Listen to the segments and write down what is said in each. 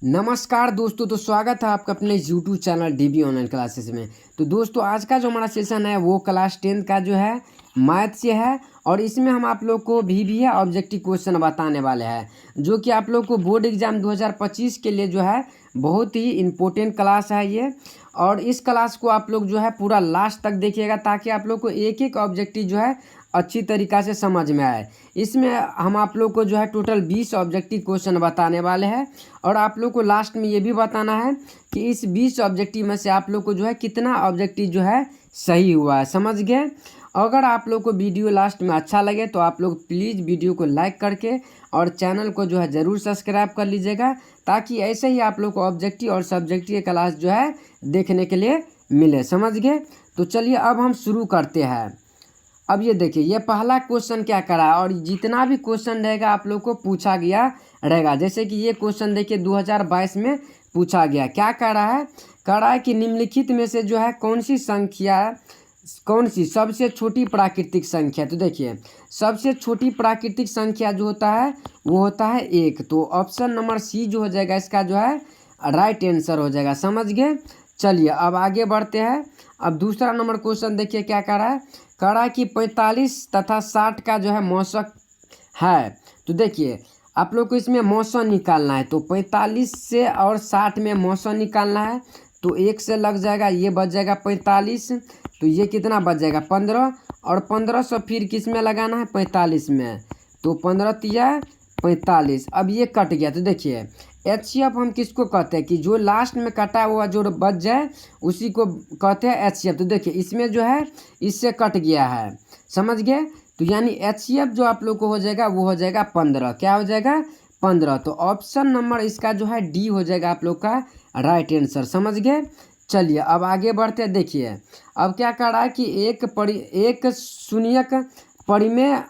नमस्कार दोस्तों, तो स्वागत है आपका अपने YouTube channel dB online classes में। तो दोस्तों आज का जो हमारा सेशन है वो क्लास 10 का जो है मैथ से है और इसमें हम आप लोग को भी ऑब्जेक्टिव क्वेश्चन बताने वाले हैं जो कि आप लोग को बोर्ड एग्जाम 2025 के लिए जो है बहुत ही इम्पोर्टेंट क्लास है ये। और इस क्लास को आप लोग जो है पूरा लास्ट तक देखिएगा ताकि आप लोग को एक एक ऑब्जेक्टिव जो है अच्छी तरीक़ा से समझ में आए। इसमें हम आप लोग को जो है टोटल 20 ऑब्जेक्टिव क्वेश्चन बताने वाले हैं और आप लोग को लास्ट में ये भी बताना है कि इस 20 ऑब्जेक्टिव में से आप लोग को जो है कितना ऑब्जेक्टिव जो है सही हुआ है। समझ गए? अगर आप लोग को वीडियो लास्ट में अच्छा लगे तो आप लोग प्लीज़ वीडियो को लाइक करके और चैनल को जो है ज़रूर सब्सक्राइब कर लीजिएगा ताकि ऐसे ही आप लोग को ऑब्जेक्टिव और सब्जेक्टिव क्लास जो है देखने के लिए मिले। समझ गए? तो चलिए अब हम शुरू करते हैं। अब ये देखिए, ये पहला क्वेश्चन क्या करा और जितना भी क्वेश्चन रहेगा आप लोग को पूछा गया रहेगा। जैसे कि ये क्वेश्चन देखिए 2022 में पूछा गया। क्या कह रहा है? कह रहा है कि निम्नलिखित में से जो है कौन सी सबसे छोटी प्राकृतिक संख्या। तो देखिए सबसे छोटी प्राकृतिक संख्या जो होता है वो होता है 1। तो ऑप्शन नंबर सी जो हो जाएगा इसका जो है राइट आंसर हो जाएगा। समझ गए? चलिए अब आगे बढ़ते हैं। अब दूसरा नंबर क्वेश्चन देखिए क्या कह रहा है। कह रहा है कि 45 तथा 60 का जो है मौसक है। तो देखिए आप लोग को इसमें मौसम निकालना है। तो 45 से और 60 में मौसम निकालना है। तो 1 से लग जाएगा, ये बच जाएगा 45। तो ये कितना बच जाएगा 15 और 1500 फिर किस में लगाना है 45 में। तो 15 तिया 45। अब ये कट गया। तो देखिए HCF हम किसको कहते हैं कि जो लास्ट में कटा हुआ जो बच जाए उसी को कहते हैं HCF। तो देखिए इसमें जो है इससे कट गया है। समझ गए? तो यानी HCF जो आप लोग को हो जाएगा वो हो जाएगा 15। क्या हो जाएगा 15। तो ऑप्शन नंबर इसका जो है डी हो जाएगा आप लोग का राइट आंसर। समझ गए? चलिए अब आगे बढ़ते हैं। देखिए अब क्या कर रहा है कि एक शून्यक परिमेय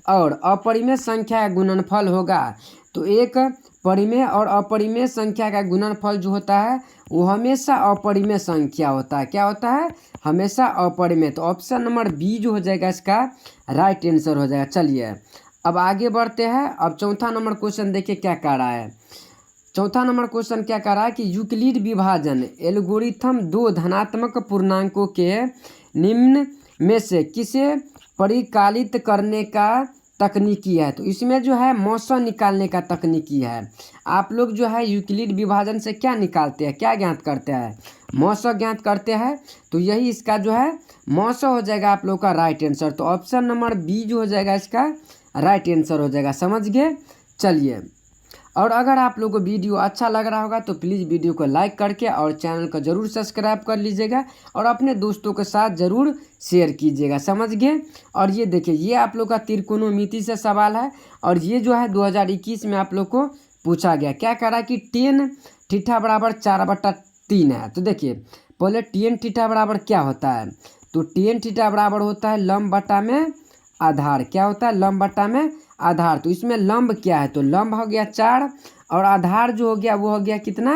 और अपरिमेय संख्या का गुणनफल होगा। तो एक परिमेय और अपरिमेय संख्या का गुणनफल जो होता है वो हमेशा अपरिमेय संख्या होता है। क्या होता है? हमेशा अपरिमेय। तो ऑप्शन नंबर बी जो हो जाएगा इसका राइट आंसर हो जाएगा। चलिए अब आगे बढ़ते हैं। अब चौथा नंबर क्वेश्चन देखिए क्या कह रहा है। चौथा नंबर क्वेश्चन क्या कह रहा है कि यूक्लिड विभाजन एल्गोरिथम दो धनात्मक पूर्णांकों के निम्न में से किसे परिकलित करने का तकनीकी है। तो इसमें जो है मौसम निकालने का तकनीकी है। आप लोग जो है यूक्लिड विभाजन से क्या निकालते हैं, क्या ज्ञात करते हैं? मौसम ज्ञात करते हैं। तो यही इसका जो है मौसम हो जाएगा आप लोग का राइट आंसर। तो ऑप्शन नंबर बी जो हो जाएगा इसका राइट आंसर हो जाएगा। समझ गए? चलिए और अगर आप लोगों को वीडियो अच्छा लग रहा होगा तो प्लीज़ वीडियो को लाइक करके और चैनल को ज़रूर सब्सक्राइब कर लीजिएगा और अपने दोस्तों के साथ ज़रूर शेयर कीजिएगा। समझ गए? और ये देखिए ये आप लोग का त्रिकोणमिति से सवाल है और ये जो है 2021 में आप लोग को पूछा गया। क्या कह रहा है कि 10 थीटा बराबर 4/3 है। तो देखिए पहले 10 थीटा बराबर क्या होता है। तो 10 थीटा बराबर होता है लंब बटा में आधार। क्या होता है? लंब बटा में आधार। तो इसमें लंब क्या है? तो लंब हो गया 4 और आधार जो हो गया वो हो गया कितना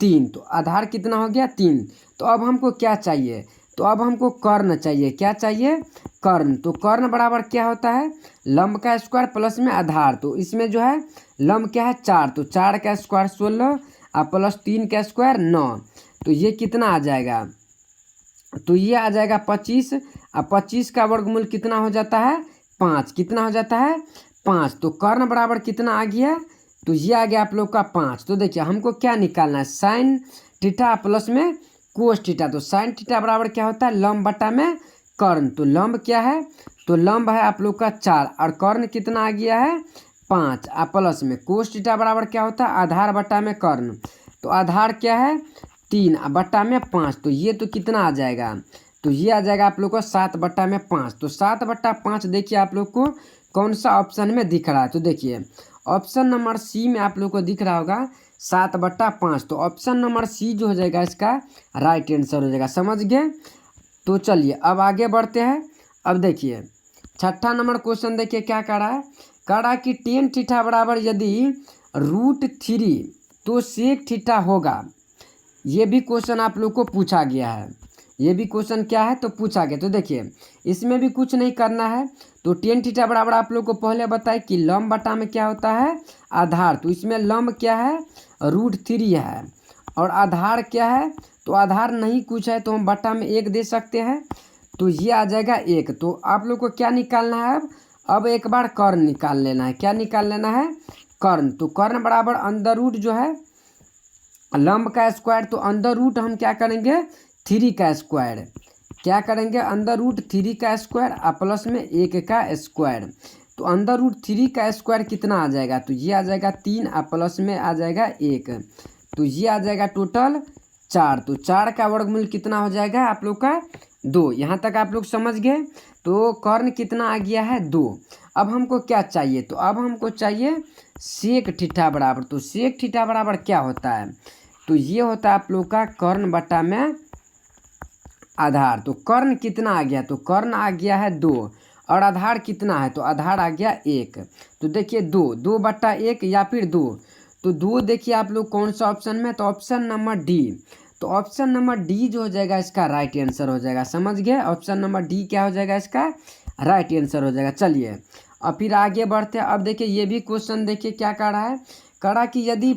3। तो आधार कितना हो गया 3। तो अब हमको क्या चाहिए? तो अब हमको कर्ण चाहिए। क्या चाहिए? कर्ण। तो कर्ण बराबर क्या होता है? लंब का स्क्वायर प्लस में आधार। तो इसमें जो है लंब क्या है 4। तो 4 का स्क्वायर 16 और प्लस 3 का स्क्वायर 9। तो ये कितना आ जाएगा? तो ये आ जाएगा 25 और 25 का वर्गमूल कितना हो जाता है 5। कितना हो जाता है 5। तो कर्ण बराबर कितना आ गया? तो ये आ गया आप लोग का 5। तो देखिए हमको क्या निकालना है साइन थीटा प्लस में कोस थीटा। तो साइन थीटा बराबर क्या होता है लंब बटा में कर्ण। तो लंब क्या है? तो लंब है आप लोग का 4 और कर्ण कितना आ गया है 5 और प्लस में कोस थीटा बराबर क्या होता है आधार बटा में कर्ण। तो आधार क्या है 3 बटा में 5। तो ये तो कितना आ जाएगा? तो ये आ जाएगा आप लोग को 7/5। तो 7/5 देखिए आप लोग को कौन सा ऑप्शन में दिख रहा है। तो देखिए ऑप्शन नंबर सी में आप लोग को दिख रहा होगा 7/5। तो ऑप्शन नंबर सी जो हो जाएगा इसका राइट आंसर हो जाएगा। समझ गए? तो चलिए अब आगे बढ़ते हैं। अब देखिए छठा नंबर क्वेश्चन देखिए क्या कह रहा है। कह रहा है कि 10 थीटा बराबर यदि √3 तो सेक थीटा होगा। ये भी क्वेश्चन आप लोग को पूछा गया है। ये भी क्वेश्चन क्या है तो पूछा गया। तो देखिए इसमें भी कुछ नहीं करना है। तो 10 थीटा बराबर आप लोग को पहले बताए कि लंब बटा में क्या होता है आधार। तो इसमें लंब क्या है √3 है। और आधार क्या है, तो आधार नहीं कुछ है तो हम बट्टा में 1 दे सकते हैं, तो ये आ जाएगा 1। तो आप लोग को क्या निकालना है अब एक बार कर्ण निकाल लेना है। क्या निकाल लेना है, कर्ण। तो कर्ण बराबर अंडर रूट जो है लंब का स्क्वायर, तो अंडर रूट हम क्या करेंगे 3 का स्क्वायर। क्या करेंगे अंडर रूट 3 का स्क्वायर और प्लस में 1 का स्क्वायर। तो अंडर रूट 3 का स्क्वायर कितना आ जाएगा, तो ये आ जाएगा 3 और प्लस में आ जाएगा 1, तो ये आ जाएगा टोटल 4। तो 4 का वर्गमूल कितना हो जाएगा आप लोग का 2। यहाँ तक आप लोग समझ गए। तो कर्ण कितना आ गया है 2। अब हमको क्या चाहिए, तो अब हमको चाहिए सेक थीटा बराबर। तो सेक थीटा बराबर क्या होता है, तो ये होता है आप लोग का कर्ण बटा में आधार। तो कर्ण कितना आ गया, तो कर्ण आ गया है 2 और आधार कितना है, तो आधार आ गया 1। तो देखिए 2 बटा 1 या फिर 2, तो 2 देखिए आप लोग कौन सा ऑप्शन में, तो ऑप्शन नंबर डी। तो ऑप्शन नंबर डी जो हो जाएगा इसका राइट आंसर हो जाएगा। समझ गए, ऑप्शन नंबर डी क्या हो जाएगा इसका राइट आंसर हो जाएगा। चलिए अब फिर आगे बढ़ते हैं। अब देखिए ये भी क्वेश्चन देखिए क्या कह रहा है, कह रहा कि यदि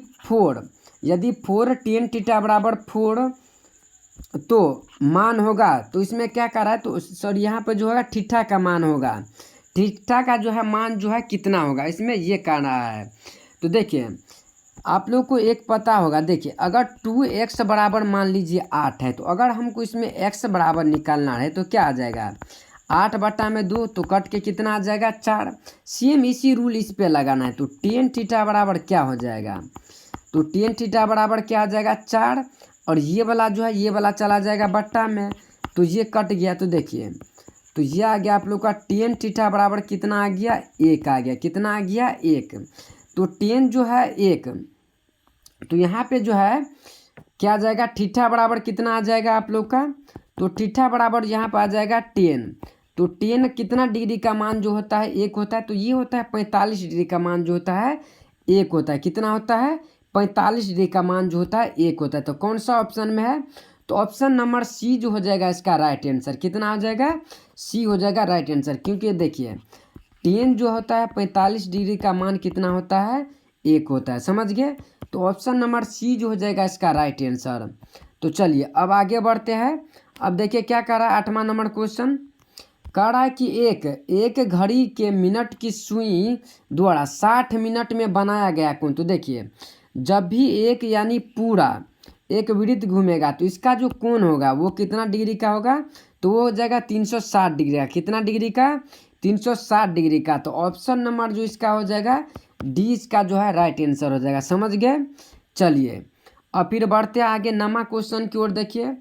4 tan थीटा बराबर 4 तो मान होगा, तो इसमें क्या कर रहा है, तो सर यहाँ पे जो है थीटा का मान होगा, थीटा का जो है मान जो है कितना होगा, इसमें ये कह रहा है। तो देखिए आप लोग को एक पता होगा, देखिए अगर 2x बराबर मान लीजिए 8 है, तो अगर हमको इसमें x बराबर निकालना है तो क्या आ जाएगा 8 बटा में 2, तो कट के कितना आ जाएगा 4। सेम इसी रूल इस पे लगाना है। तो tan थीटा बराबर क्या हो जाएगा, तो tan थीटा बराबर क्या आ जाएगा 4, और ये वाला जो है ये वाला चला जाएगा बट्टा में, तो ये कट गया। तो देखिए तो ये आ गया आप लोग का tan थीटा बराबर कितना आ गया 1 आ गया। कितना आ गया 1। तो tan जो है 1, तो यहाँ पे जो है क्या आ जाएगा थीटा बराबर कितना आ जाएगा आप लोग का, तो थीटा बराबर यहाँ पर आ जाएगा 10। तो 10 कितना डिग्री का मान जो होता है 1 होता है, तो ये होता है 45 डिग्री का मान जो होता है 1 होता है। कितना होता है 45 डिग्री का मान जो होता है 1 होता है। तो कौन सा ऑप्शन में है, तो ऑप्शन नंबर सी जो हो जाएगा इसका राइट आंसर। कितना हो जाएगा सी हो जाएगा राइट आंसर, क्योंकि देखिए 10 जो होता है 45 डिग्री का मान कितना होता है 1 होता है। समझ गए, तो ऑप्शन नंबर सी जो हो जाएगा इसका राइट आंसर। तो चलिए अब आगे बढ़ते हैं। अब देखिए क्या कह रहा है 8वां नंबर क्वेश्चन, कह रहा है कि एक घड़ी के मिनट की सुई द्वारा 60 मिनट में बनाया गया कोण। तो देखिए जब भी एक यानी पूरा एक वृत्त घूमेगा तो इसका जो कोण होगा वो कितना डिग्री का होगा, तो वो हो जाएगा 360 डिग्री का। कितना डिग्री का 360 डिग्री का। तो ऑप्शन नंबर जो इसका हो जाएगा डी इसका जो है राइट आंसर हो जाएगा। समझ गए। चलिए अब फिर बढ़ते हैं आगे नमा क्वेश्चन की ओर। देखिए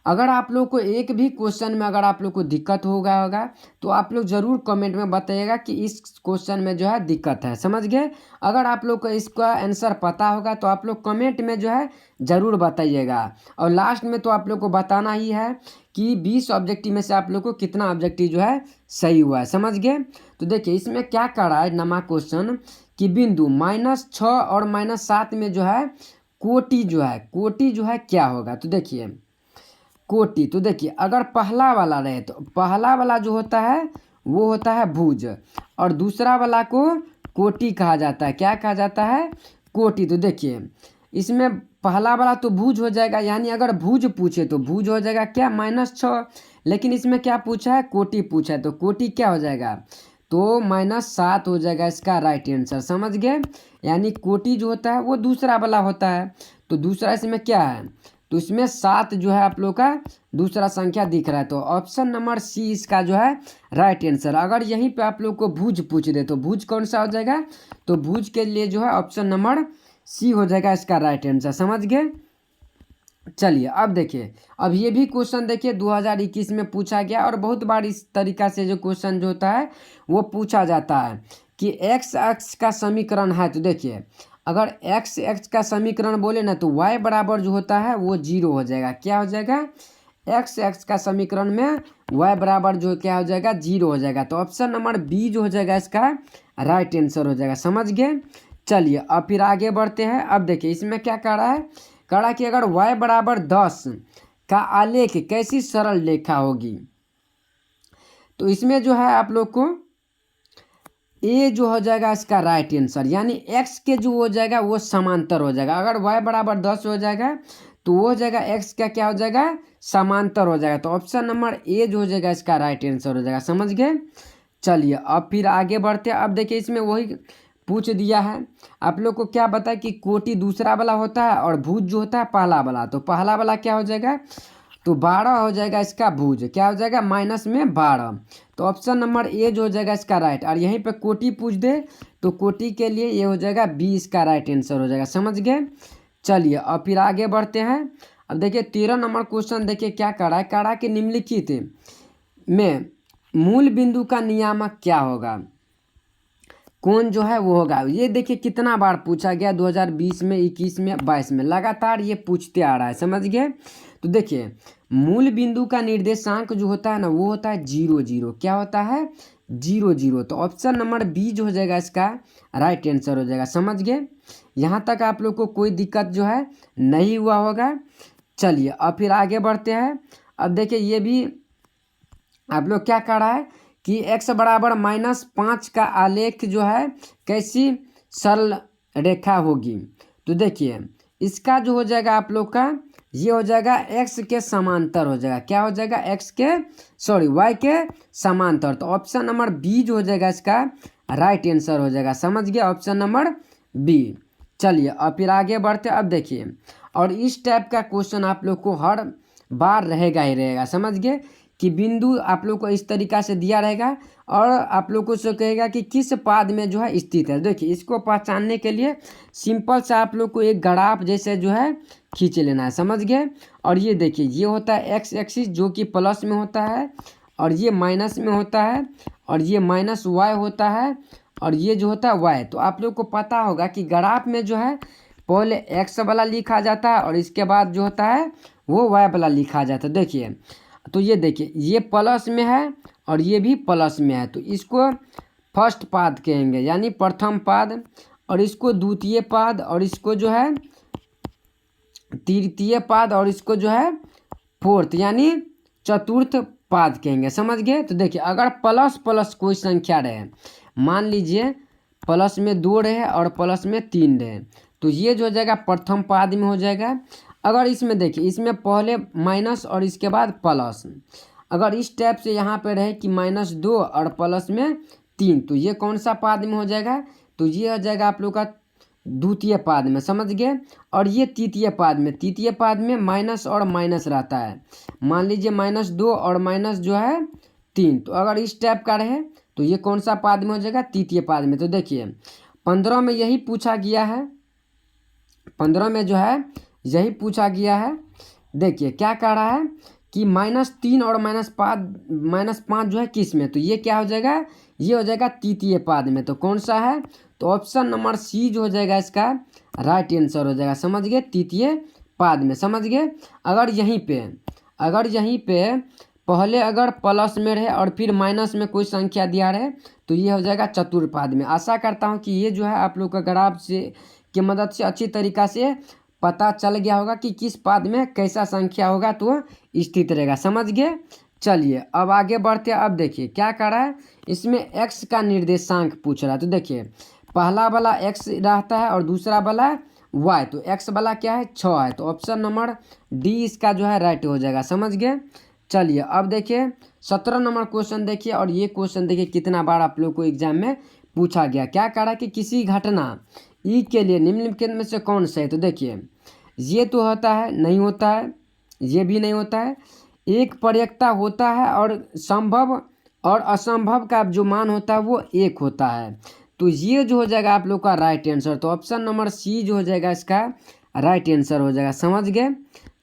अगर आप लोग को एक भी क्वेश्चन में अगर आप लोग को दिक्कत होगा तो आप लोग ज़रूर कमेंट में बताइएगा कि इस क्वेश्चन में जो है दिक्कत है। समझ गए। अगर आप लोग को इसका आंसर पता होगा तो आप लोग कमेंट में जो है ज़रूर बताइएगा। और लास्ट में तो आप लोग को बताना ही है कि 20 ऑब्जेक्टिव में से आप लोग को कितना ऑब्जेक्टिव जो है सही हुआ है। समझ गए। तो देखिए इसमें क्या कर रहा है नमा क्वेश्चन कि बिंदु -6 और -7 में जो है कोटि जो है क्या होगा। तो देखिए कोटि, तो देखिए अगर पहला वाला रहे तो पहला वाला जो होता है वो होता है भुज, और दूसरा वाला को कोटि कहा जाता है। क्या कहा जाता है कोटि। तो देखिए इसमें पहला वाला तो भुज हो जाएगा, यानी अगर भुज पूछे तो भुज हो जाएगा क्या -6, लेकिन इसमें क्या पूछा है कोटि पूछा है, तो कोटि क्या हो जाएगा तो -7 हो जाएगा इसका राइट आंसर। समझ गए। यानी कोटि जो होता है वो दूसरा वाला होता है। तो दूसरा इसमें क्या है, तो इसमें 7 जो है आप लोग का दूसरा संख्या दिख रहा है। तो ऑप्शन नंबर सी इसका जो है राइट आंसर। अगर यहीं पे आप लोग को भुज पूछ दे तो भुज कौन सा हो जाएगा, तो भुज के लिए जो है ऑप्शन नंबर सी हो जाएगा इसका राइट आंसर। समझ गए। चलिए अब देखिए अब ये भी क्वेश्चन देखिए 2021 में पूछा गया, और बहुत बार इस तरीका से जो क्वेश्चन जो होता है वो पूछा जाता है कि एक्स अक्ष का समीकरण है। तो देखिए अगर एक्स एक्स का समीकरण बोले ना तो y बराबर जो होता है वो 0 हो जाएगा। क्या हो जाएगा एक्स एक्स का समीकरण में y बराबर जो क्या हो जाएगा 0 हो जाएगा। तो ऑप्शन नंबर बी जो हो जाएगा इसका राइट आंसर हो जाएगा। समझ गए। चलिए अब फिर आगे बढ़ते हैं। अब देखिए इसमें क्या कह रहा है, कह रहा है कि अगर y बराबर 10 का आलेख कैसी सरल रेखा होगी। तो इसमें जो है आप लोग को ए जो हो जाएगा इसका राइट आंसर, यानी एक्स के जो हो जाएगा वो समांतर हो जाएगा। अगर वाई बराबर 10 हो जाएगा तो वो हो जाएगा एक्स का क्या हो जाएगा, समांतर हो जाएगा। तो ऑप्शन नंबर ए जो हो जाएगा इसका राइट आंसर हो जाएगा। समझ गए। चलिए अब फिर आगे बढ़ते हैं। अब देखिए इसमें वही पूछ दिया है आप लोग को, क्या बता कि कोटि दूसरा वाला होता है और भुज जो होता है पहला वाला। तो पहला वाला क्या हो जाएगा, तो 12 हो जाएगा इसका भुज, क्या हो जाएगा माइनस में 12। तो ऑप्शन नंबर ए जो हो जाएगा इसका राइट। और यहीं पे कोटि पूछ दे तो कोटि के लिए ये हो जाएगा 20 का राइट आंसर हो जाएगा। समझ गए। चलिए अब फिर आगे बढ़ते हैं। अब देखिए 13 नंबर क्वेश्चन देखिए क्या करा है, करा कि निम्नलिखित में मूल बिंदु का नियामक क्या होगा, कौन जो है वो होगा। ये देखिए कितना बार पूछा गया, 2020 में, 21 में, 22 में, लगातार ये पूछते आ रहा है। समझ गए। तो देखिए मूल बिंदु का निर्देशांक जो होता है ना वो होता है 0 0। क्या होता है 0 0। तो ऑप्शन नंबर बी जो हो जाएगा इसका राइट आंसर हो जाएगा। समझ गए। यहाँ तक आप लोग को कोई दिक्कत जो है नहीं हुआ होगा। चलिए अब फिर आगे बढ़ते हैं। अब देखिए ये भी आप लोग क्या कर रहा है कि x बराबर -5 का आलेख जो है कैसी सरल रेखा होगी। तो देखिए इसका जो हो जाएगा आप लोग का ये हो जाएगा x के समांतर हो जाएगा। क्या हो जाएगा y के समांतर। तो ऑप्शन नंबर बी जो हो जाएगा इसका राइट आंसर हो जाएगा। समझ गया, ऑप्शन नंबर बी। चलिए अब फिर आगे बढ़ते। अब देखिए और इस टाइप का क्वेश्चन आप लोग को हर बार रहेगा ही रहेगा। समझ गए कि बिंदु आप लोग को इस तरीक़ा से दिया रहेगा और आप लोग को से कहेगा कि किस पाद में जो है स्थित है। देखिए इसको पहचानने के लिए सिंपल से आप लोग को एक ग्राफ जैसे जो है खींच लेना है। समझ गए। और ये देखिए ये होता है एक्स एक्सिस जो कि प्लस में होता है और ये माइनस में होता है और ये माइनस वाई होता है और ये जो होता है वाई। तो आप लोग को पता होगा कि ग्राफ में जो है पहले एक्स वाला लिखा जाता है और इसके बाद जो होता है वो वाई वाला लिखा जाता है। देखिए तो ये देखिए ये प्लस में है और ये भी प्लस में है, तो इसको फर्स्ट पाद कहेंगे यानी प्रथम पाद, और इसको द्वितीय पाद, और इसको जो है तृतीय पाद, और इसको जो है फोर्थ यानी चतुर्थ पाद कहेंगे। समझ गए। तो देखिए अगर प्लस प्लस कोई संख्या रहे, मान लीजिए प्लस में 2 रहे और प्लस में 3 रहे, तो ये जो हो जाएगा प्रथम पाद में हो जाएगा। अगर इसमें देखिए इसमें पहले माइनस और इसके बाद प्लस, अगर इस टाइप से यहाँ पे रहे कि -2 और प्लस में 3, तो ये कौन सा पाद में हो जाएगा, तो ये हो जाएगा आप लोग का द्वितीय पाद में। समझ गए। और ये तृतीय पाद में, तृतीय पाद में माइनस और माइनस रहता है। मान लीजिए -2 और माइनस जो है 3, तो अगर इस टाइप का रहे तो ये कौन सा पाद में हो जाएगा, तृतीय पाद में। तो देखिए 15 में यही पूछा गया है, 15 में जो है यही पूछा गया है। देखिए क्या कह रहा है कि -3 और -5 जो है किस में, तो ये क्या हो जाएगा, ये हो जाएगा तृतीय पाद में। तो कौन सा है, तो ऑप्शन नंबर सी जो हो जाएगा इसका राइट आंसर हो जाएगा। समझ गए, तृतीय पाद में। समझ गए। अगर यहीं पे पहले अगर प्लस में रहे और फिर माइनस में कोई संख्या दिया रहे तो ये हो जाएगा चतुर्पाद में। आशा करता हूँ कि ये जो है आप लोग का ग्राफ से की मदद से अच्छी तरीक़ा से पता चल गया होगा कि किस पाद में कैसा संख्या होगा तो स्थित रहेगा। समझ गए। चलिए अब आगे बढ़ते हैं। अब देखिए क्या कर रहा है, इसमें x का निर्देशांक पूछ रहा है। तो देखिए पहला वाला x रहता है और दूसरा वाला y, तो x वाला क्या है 6 है। तो ऑप्शन नंबर डी इसका जो है राइट हो जाएगा। समझ गए। चलिए अब देखिए 17 नंबर क्वेश्चन देखिए, और ये क्वेश्चन देखिए कितना बार आप लोग को एग्जाम में पूछा गया। क्या कह रहा है कि किसी घटना ई के लिए निम्नलिखित में से कौन सा है। तो देखिए ये तो होता है, नहीं होता है, ये भी नहीं होता है। एक प्रयेकता होता है और संभव और असंभव का जो मान होता है वो 1 होता है। तो ये जो हो जाएगा आप लोग का राइट आंसर। तो ऑप्शन नंबर सी जो हो जाएगा इसका राइट आंसर हो जाएगा। समझ गए।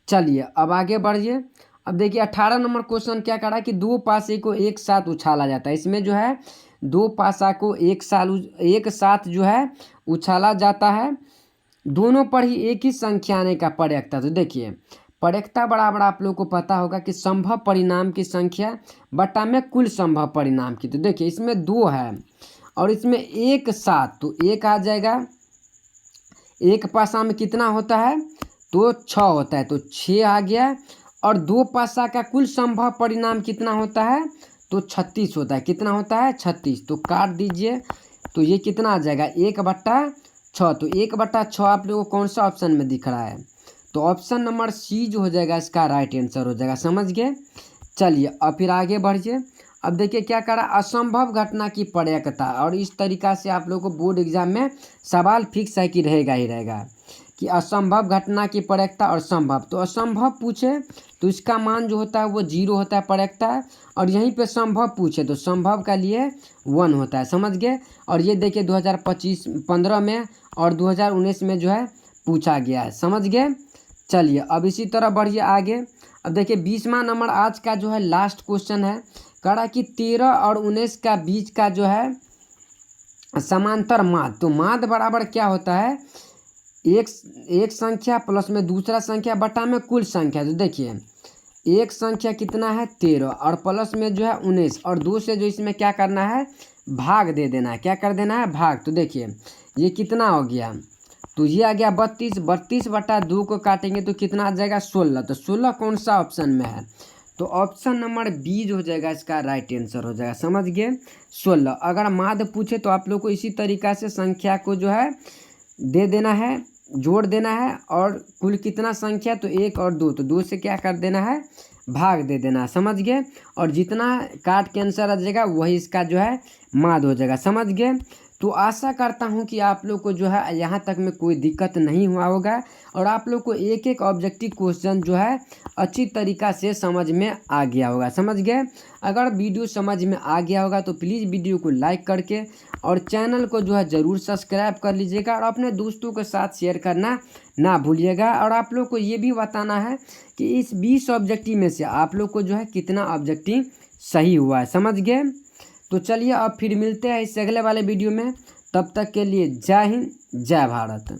चलिए अब आगे बढ़िए। अब देखिए 18 नंबर क्वेश्चन क्या कर रहा है कि 2 पासे को एक साथ उछाला जाता है। इसमें जो है 2 पासा को एक साथ जो है उछाला जाता है, दोनों पर ही एक ही संख्या आने का प्रयेकता। तो देखिए प्रयेकता बराबर आप लोग को पता होगा कि संभव परिणाम की संख्या बटा में कुल संभव परिणाम की। तो देखिए इसमें 2 है और इसमें एक साथ, तो 1 आ जाएगा। एक पासा में कितना होता है, तो 6 होता है, तो 6 आ गया। और 2 पासा का कुल संभव परिणाम कितना होता है, तो 36 होता है। कितना होता है, 36। तो काट दीजिए तो ये कितना आ जाएगा 1/6। तो 1/6 आप लोगों को कौन सा ऑप्शन में दिख रहा है? तो ऑप्शन नंबर सी जो हो जाएगा इसका राइट आंसर हो जाएगा, समझ गए। चलिए अब फिर आगे बढ़िए। अब देखिए क्या करा, असंभव घटना की पर्यायता, और इस तरीका से आप लोगों को बोर्ड एग्जाम में सवाल फिक्स है कि रहेगा ही रहेगा कि असंभव घटना की पर्यायता और संभव। तो असंभव पूछे तो इसका मान जो होता है वो 0 होता है पर्यायता, और यहीं पे संभव पूछे तो संभव का लिए 1 होता है, समझ गए। और ये देखिए 2015 में और 2019 में जो है पूछा गया है, समझ गए। चलिए अब इसी तरह बढ़िए आगे। अब देखिए 20वां नंबर आज का जो है लास्ट क्वेश्चन है, कह रहा कि 13 और 19 का बीच का जो है समांतर माध्य। तो माध्य बराबर क्या होता है, एक संख्या प्लस में दूसरा संख्या बटा में कुल संख्या। तो देखिए एक संख्या कितना है 13 और प्लस में जो है 19 और 2 से जो इसमें क्या करना है भाग दे देना है। क्या कर देना है भाग। तो देखिए ये कितना हो गया, तो ये आ गया 32। 32/2 को काटेंगे तो कितना आ जाएगा 16। तो 16 कौन सा ऑप्शन में है? तो ऑप्शन नंबर बी जो हो जाएगा इसका राइट आंसर हो जाएगा, समझ गए 16। अगर माध्य पूछे तो आप लोग को इसी तरीका से संख्या को जो है दे देना है, जोड़ देना है, और कुल कितना संख्या तो 1 और 2, तो 2 से क्या कर देना है भाग दे देना है, समझ गए। और जितना काट के आंसर आ जाएगा वही इसका जो है माध्य हो जाएगा, समझ गए। तो आशा करता हूं कि आप लोग को जो है यहाँ तक में कोई दिक्कत नहीं हुआ होगा और आप लोग को एक एक ऑब्जेक्टिव क्वेश्चन जो है अच्छी तरीक़ा से समझ में आ गया होगा, समझ गए। अगर वीडियो समझ में आ गया होगा तो प्लीज़ वीडियो को लाइक करके और चैनल को जो है ज़रूर सब्सक्राइब कर लीजिएगा और अपने दोस्तों के साथ शेयर करना ना भूलिएगा। और आप लोग को ये भी बताना है कि इस 20 ऑब्जेक्टिव में से आप लोग को जो है कितना ऑब्जेक्टिव सही हुआ है, समझ गए। तो चलिए अब फिर मिलते हैं इस अगले वाले वीडियो में, तब तक के लिए जय हिंद जय भारत।